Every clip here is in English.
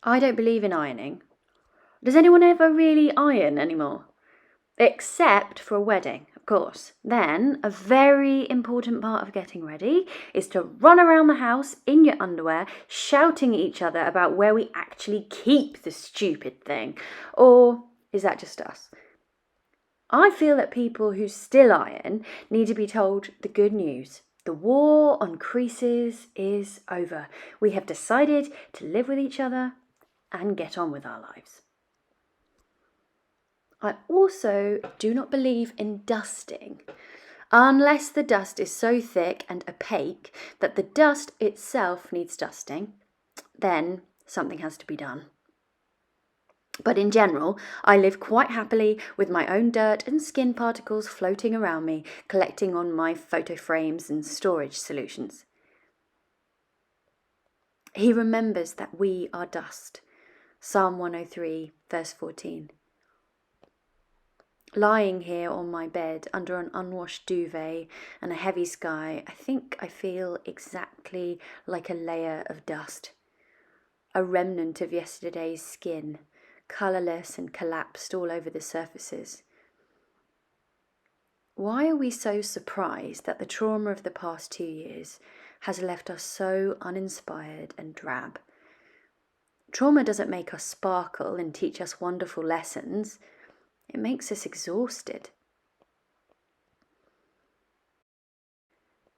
I don't believe in ironing. Does anyone ever really iron anymore? Except for a wedding, of course. Then, a very important part of getting ready is to run around the house in your underwear, shouting at each other about where we actually keep the stupid thing. Or is that just us? I feel that people who still iron need to be told the good news. The war on creases is over. We have decided to live with each other and get on with our lives. I also do not believe in dusting, unless the dust is so thick and opaque that the dust itself needs dusting. Then something has to be done. But in general, I live quite happily with my own dirt and skin particles floating around me, collecting on my photo frames and storage solutions. He remembers that we are dust. Psalm 103, verse 14. Lying here on my bed under an unwashed duvet and a heavy sky, I think I feel exactly like a layer of dust, a remnant of yesterday's skin, colourless and collapsed all over the surfaces. Why are we so surprised that the trauma of the past 2 years has left us so uninspired and drab? Trauma doesn't make us sparkle and teach us wonderful lessons. It makes us exhausted.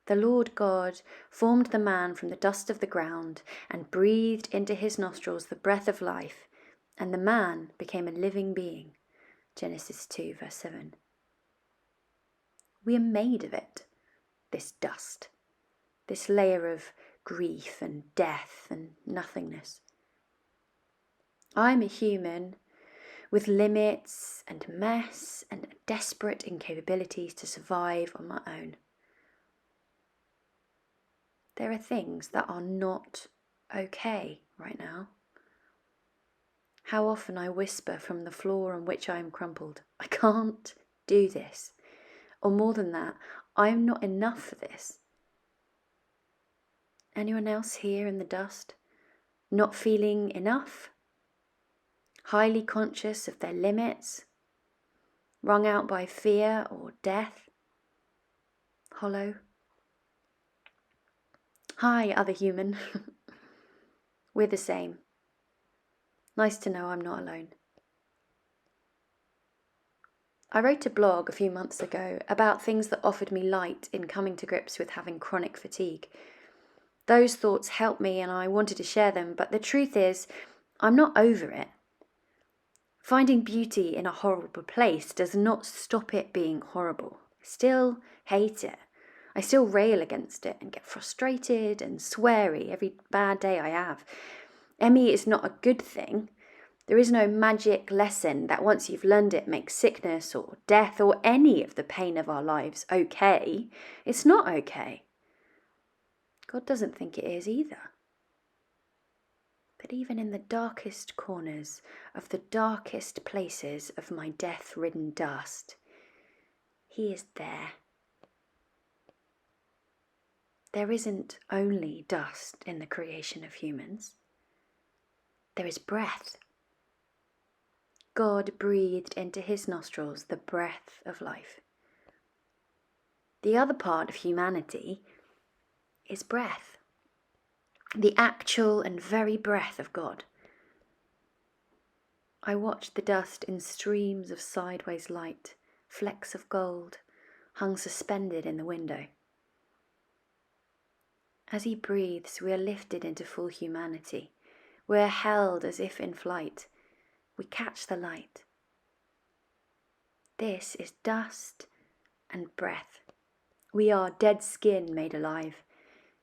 The Lord God formed the man from the dust of the ground and breathed into his nostrils the breath of life, and the man became a living being. Genesis 2, verse 7. We are made of it, this dust, this layer of grief and death and nothingness. I'm a human with limits and mess and desperate incapabilities to survive on my own. There are things that are not okay right now. How often I whisper from the floor on which I am crumpled, I can't do this. Or more than that, I am not enough for this. Anyone else here in the dust? Not feeling enough? Highly conscious of their limits? Wrung out by fear or death? Hollow? Hi, other human. We're the same. Nice to know I'm not alone. I wrote a blog a few months ago about things that offered me light in coming to grips with having chronic fatigue. Those thoughts helped me and I wanted to share them, but the truth is, I'm not over it. Finding beauty in a horrible place does not stop it being horrible. I still hate it. I still rail against it and get frustrated and sweary every bad day I have. ME is not a good thing. There is no magic lesson that once you've learned it makes sickness or death or any of the pain of our lives okay. It's not okay. God doesn't think it is either. But even in the darkest corners of the darkest places of my death-ridden dust, He is there. There isn't only dust in the creation of humans. There is breath. God breathed into His nostrils the breath of life. The other part of humanity is breath. The actual and very breath of God. I watched the dust in streams of sideways light, flecks of gold, hung suspended in the window. As He breathes, we are lifted into full humanity. We are held as if in flight. We catch the light. This is dust and breath. We are dead skin made alive.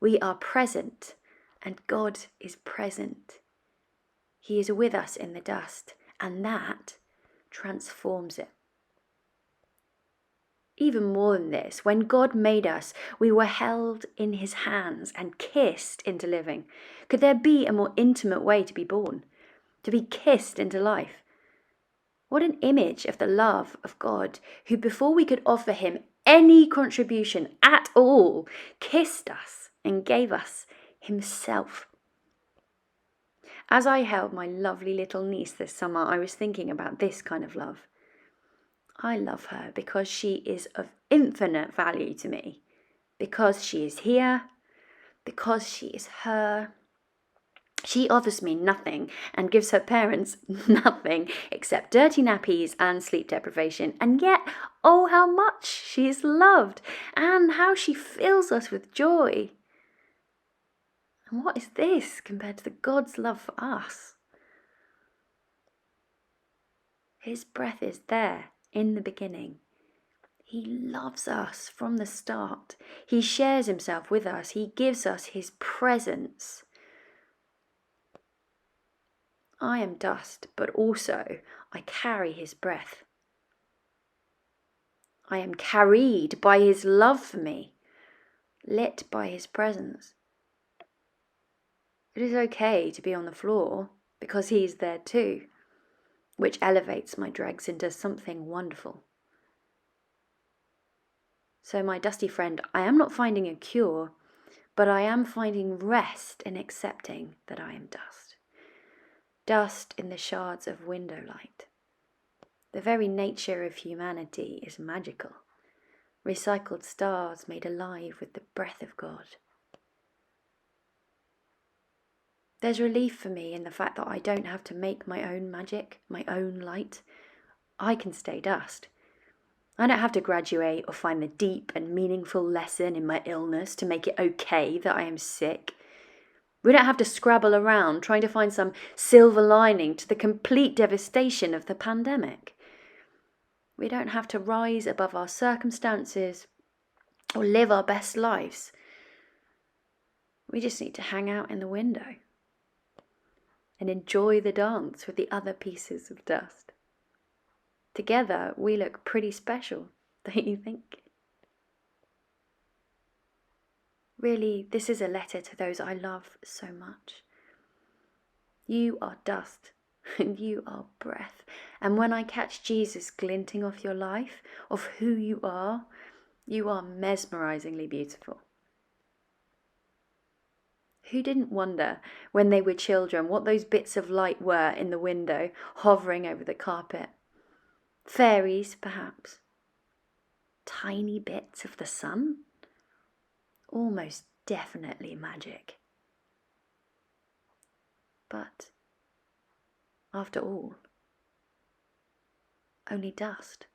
We are present, and God is present. He is with us in the dust, and that transforms it. Even more than this, when God made us, we were held in His hands and kissed into living. Could there be a more intimate way to be born? To be kissed into life? What an image of the love of God, who before we could offer Him any contribution at all, kissed us and gave us Himself. As I held my lovely little niece this summer, I was thinking about this kind of love. I love her because she is of infinite value to me, because she is here, because she is her. She offers me nothing and gives her parents nothing except dirty nappies and sleep deprivation. And yet, oh, how much she is loved and how she fills us with joy. And what is this compared to the God's love for us? His breath is there in the beginning. He loves us from the start. He shares himself with us. He gives us his presence. I am dust, but also I carry his breath. I am carried by his love for me, lit by his presence. It is okay to be on the floor because he's there too, which elevates my dregs into something wonderful. So, my dusty friend, I am not finding a cure, but I am finding rest in accepting that I am dust. Dust in the shards of window light. The very nature of humanity is magical. Recycled stars made alive with the breath of God. There's relief for me in the fact that I don't have to make my own magic, my own light. I can stay dust. I don't have to graduate or find the deep and meaningful lesson in my illness to make it okay that I am sick. We don't have to scrabble around trying to find some silver lining to the complete devastation of the pandemic. We don't have to rise above our circumstances or live our best lives. We just need to hang out in the window and enjoy the dance with the other pieces of dust. Together, we look pretty special, don't you think? Really, this is a letter to those I love so much. You are dust, and you are breath. And when I catch Jesus glinting off your life, of who you are mesmerizingly beautiful. Who didn't wonder when they were children what those bits of light were in the window, hovering over the carpet? Fairies, perhaps. Tiny bits of the sun? Almost definitely magic. But, after all, only dust.